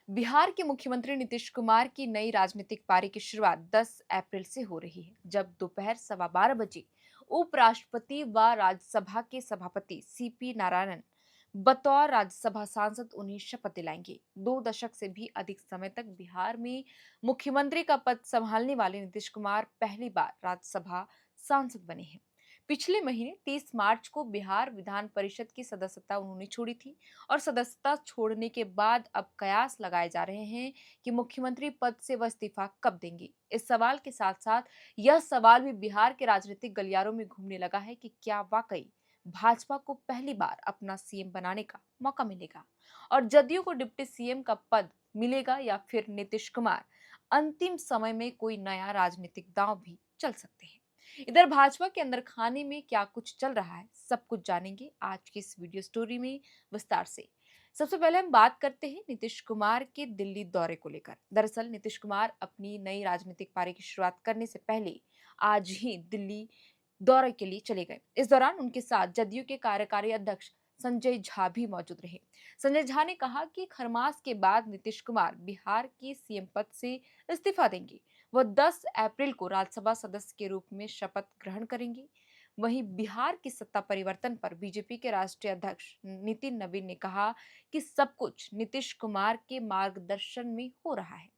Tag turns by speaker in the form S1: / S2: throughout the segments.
S1: बिहार के मुख्यमंत्री नीतीश कुमार की नई राजनीतिक पारी की शुरुआत 10 अप्रैल से हो रही है, जब दोपहर 12:15 बजे उपराष्ट्रपति व राज्यसभा के सभापति सीपी नारायणन बतौर राज्यसभा सांसद उन्हें शपथ दिलाएंगे। 2 दशक से भी अधिक समय तक बिहार में मुख्यमंत्री का पद संभालने वाले नीतीश कुमार पहली बार राज्यसभा सांसद बने हैं। पिछले महीने 30 मार्च को बिहार विधान परिषद की सदस्यता उन्होंने छोड़ी थी और सदस्यता छोड़ने के बाद अब कयास लगाए जा रहे हैं कि मुख्यमंत्री पद से वह इस्तीफा कब देंगे। इस सवाल के साथ साथ यह सवाल भी बिहार के राजनीतिक गलियारों में घूमने लगा है कि क्या वाकई भाजपा को पहली बार अपना सीएम बनाने का मौका मिलेगा और जदयू को डिप्टी सीएम का पद मिलेगा, या फिर नीतीश कुमार अंतिम समय में कोई नया राजनीतिक दांव भी चल सकते हैं। इधर भाजपा के अंदर खाने में क्या कुछ चल रहा है, सब कुछ जानेंगे आज की इस वीडियो स्टोरी में विस्तार से। सबसे पहले हम बात करते हैं नीतीश कुमार के दिल्ली दौरे को लेकर। दरअसल नीतीश कुमार अपनी नई राजनीतिक पारी की शुरुआत करने से पहले आज ही दिल्ली दौरे के लिए चले गए। इस दौरान उनके साथ जदयू के कार्यकारी अध्यक्ष संजय झा भी मौजूद रहे। संजय झा ने कहा कि खरमास के बाद नीतीश कुमार बिहार की सीएम पद से इस्तीफा देंगे। वह 10 अप्रैल को राज्यसभा सदस्य के रूप में शपथ ग्रहण करेंगे। वहीं बिहार की सत्ता परिवर्तन पर बीजेपी के राष्ट्रीय अध्यक्ष नितिन नवीन ने कहा कि सब कुछ नीतीश कुमार के मार्गदर्शन में हो रहा है।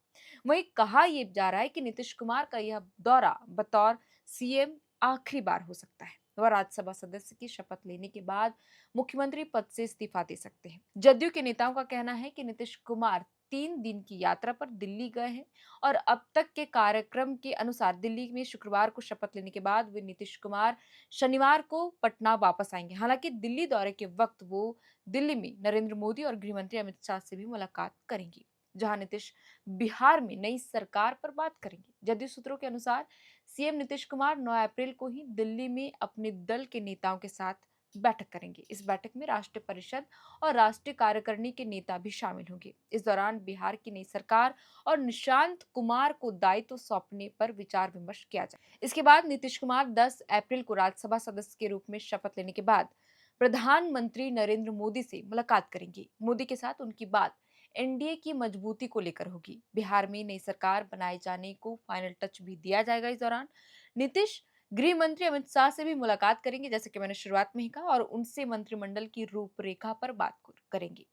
S1: वहीं कहा यह जा रहा है कि नीतीश कुमार का यह दौरा बतौर सीएम आखिरी बार हो सकता है। वह राज्यसभा सदस्य की शपथ लेने के बाद मुख्यमंत्री पद से इस्तीफा दे सकते हैं। जदयू के नेताओं का कहना है कि नीतीश कुमार 3 दिन की यात्रा पर दिल्ली गए हैं और अब तक के कार्यक्रम के अनुसार दिल्ली में शुक्रवार को शपथ लेने के बाद वे नीतीश कुमार शनिवार को पटना वापस आएंगे। हालांकि दिल्ली दौरे के वक्त वो दिल्ली में नरेंद्र मोदी और गृह मंत्री अमित शाह से भी मुलाकात करेंगे, जहां नीतीश बिहार में नई सरकार पर बात करेंगे। जदयू सूत्रों के अनुसार सीएम नीतीश कुमार 9 अप्रैल को ही दिल्ली में अपने दल के नेताओं के साथ बैठक करेंगे। इस बैठक में राष्ट्रीय परिषद और राष्ट्रीय कार्यकारिणी के नेता भी शामिल होंगे। इस दौरान बिहार की नई सरकार और निशांत कुमार को दायित्व सौंपने पर विचार विमर्श किया जाए। इसके बाद नीतीश कुमार 10 अप्रैल को राज्यसभा सदस्य के रूप में शपथ लेने के बाद प्रधानमंत्री नरेंद्र मोदी से मुलाकात करेंगे। मोदी के साथ उनकी बात एनडीए की मजबूती को लेकर होगी। बिहार में नई सरकार बनाए जाने को फाइनल टच भी दिया जाएगा। इस दौरान नीतीश गृह मंत्री अमित शाह से भी मुलाकात करेंगे, जैसे कि मैंने शुरुआत में ही कहा, और उनसे मंत्रिमंडल की रूपरेखा पर बात करेंगे।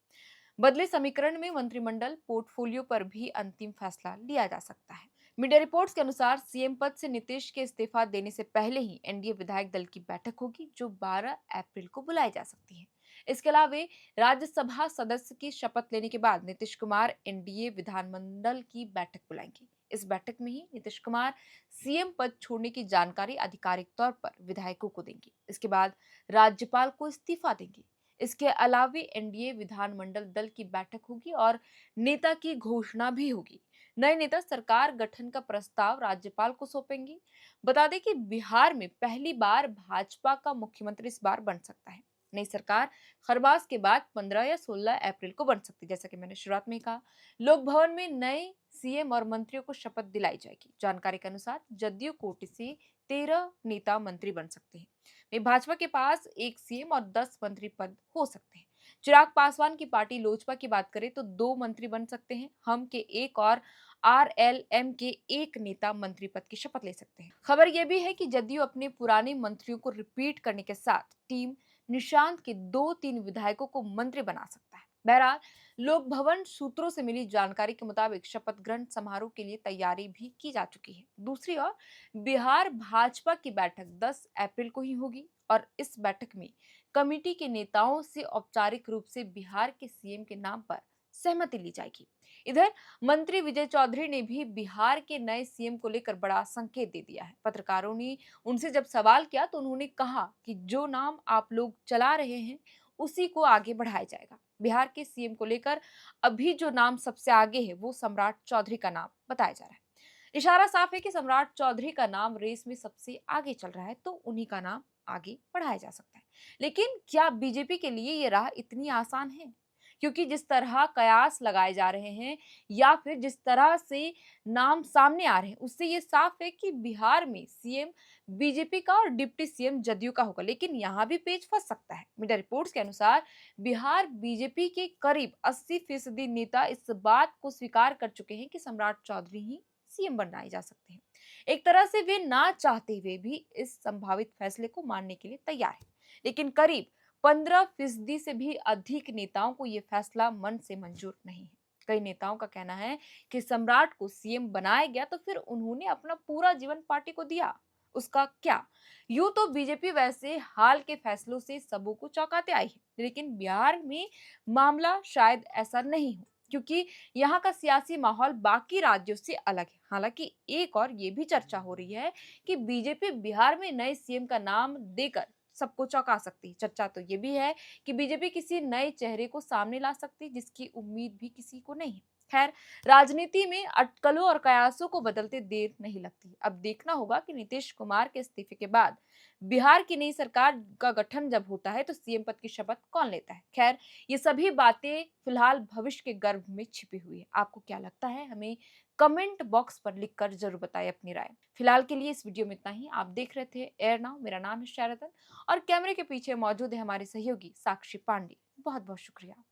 S1: बदले समीकरण में मंत्रिमंडल पोर्टफोलियो पर भी अंतिम फैसला लिया जा सकता है। मीडिया रिपोर्ट्स के अनुसार सीएम पद से नीतीश के इस्तीफा देने से पहले ही एनडीए विधायक दल की बैठक होगी, जो 12 अप्रैल को बुलाई जा सकती है। इसके अलावा राज्यसभा सदस्य की शपथ लेने के बाद नीतीश कुमार एनडीए विधानमंडल की बैठक बुलाएंगे। इस बैठक में ही नीतीश कुमार सीएम पद छोड़ने की जानकारी आधिकारिक तौर पर विधायकों को देंगे। इसके बाद राज्यपाल को इस्तीफा देंगे। इसके अलावा एनडीए विधानमंडल दल की बैठक होगी और नेता की घोषणा भी होगी। नए नेता सरकार गठन का प्रस्ताव राज्यपाल को सौंपेंगे। बता दें कि बिहार में पहली बार भाजपा का मुख्यमंत्री इस बार बन सकता है। नई सरकार खरबास के बाद 15 या 16 अप्रैल को बन सकती है, जैसा कि मैंने शुरुआत में ही कहा। लोक भवन में नए सीएम और मंत्रियों को शपथ दिलाई जाएगी। जानकारी के अनुसार जदयू कोटे से 13 नेता मंत्री बन सकते हैं। वहीं भाजपा के पास एक सीएम और 10 मंत्री पद हो सकते हैं। चिराग पासवान की पार्टी लोजपा की बात करें तो 2 मंत्री बन सकते हैं। हम के एक और आरएलएम के एक नेता मंत्री पद की शपथ ले सकते हैं। खबर यह भी है कि जदयू अपने पुराने मंत्रियों को रिपीट करने के साथ टीम निशांत के 2-3 विधायकों को मंत्री बना सकता है। बहरहाल लोक भवन सूत्रों से मिली जानकारी के मुताबिक शपथ ग्रहण समारोह के लिए तैयारी भी की जा चुकी है। दूसरी ओर बिहार भाजपा की बैठक 10 अप्रैल को ही होगी और इस बैठक में कमेटी के नेताओं से औपचारिक रूप से बिहार के सीएम के नाम पर सहमति ली जाएगी। इधर मंत्री विजय चौधरी ने भी बिहार के नए सीएम को लेकर बड़ा संकेत दे दिया है। पत्रकारों ने उनसे जब सवाल किया तो उन्होंने कहा कि जो नाम आप लोग चला रहे हैं उसी को आगे बढ़ाया जाएगा। बिहार के सीएम को लेकर अभी जो नाम सबसे आगे है वो सम्राट चौधरी का नाम बताया जा रहा है। इशारा साफ है कि सम्राट चौधरी का नाम रेस में सबसे आगे चल रहा है, तो उन्हीं का नाम आगे बढ़ाया जा सकता है। लेकिन क्या बीजेपी के लिए ये राह इतनी आसान है? क्योंकि जिस तरह कयास लगाए जा रहे हैं या फिर जिस तरह से नाम सामने आ रहे हैं, उससे ये साफ है कि बिहार में सीएम बीजेपी का और डिप्टी सीएम जदयू का होगा। लेकिन यहाँ भी पेच फंस सकता है। मीडिया रिपोर्ट्स के अनुसार बिहार बीजेपी के करीब 80% नेता इस बात को स्वीकार कर चुके हैं कि सम्राट चौधरी ही सीएम बनाए जा सकते हैं। एक तरह से वे ना चाहते हुए भी इस संभावित फैसले को मानने के लिए तैयार हैं। लेकिन करीब 15% से भी अधिक नेताओं को यह फैसला मन से मंजूर नहीं है। कई नेताओं का कहना है कि सम्राट को सीएम बनाया गया तो फिर उन्होंने अपना पूरा जीवन पार्टी को दिया, उसका क्या? यूं तो बीजेपी वैसे हाल के फैसलों से सबों को चौंकाते आई है, लेकिन बिहार में मामला शायद ऐसा नहीं हो, क्योंकि यहाँ का सियासी माहौल बाकी राज्यों से अलग है। हालांकि एक और ये भी चर्चा हो रही है कि बीजेपी बिहार में नए सीएम का नाम देकर सबको चौंका सकती है। चर्चा तो ये भी है कि बीजेपी किसी नए चेहरे को सामने ला सकती है, जिसकी उम्मीद भी किसी को नहीं है। खैर, राजनीति में अटकलों और कयासों को बदलते देर नहीं लगती। अब देखना होगा कि नीतीश कुमार के इस्तीफे के बाद बिहार की नई सरकार का गठन जब होता है तो सीएम पद की शपथ कौन लेता है। खैर, ये सभी बातें फिलहाल भविष्य के गर्भ में छिपी हुई है। आपको क्या लगता है, हमें कमेंट बॉक्स पर लिखकर जरूर बताएं अपनी राय। फिलहाल के लिए इस वीडियो में इतना ही। आप देख रहे थे एयर नाउ, मेरा नाम है शारदन और कैमरे के पीछे मौजूद है हमारे सहयोगी साक्षी पांडे। बहुत बहुत शुक्रिया।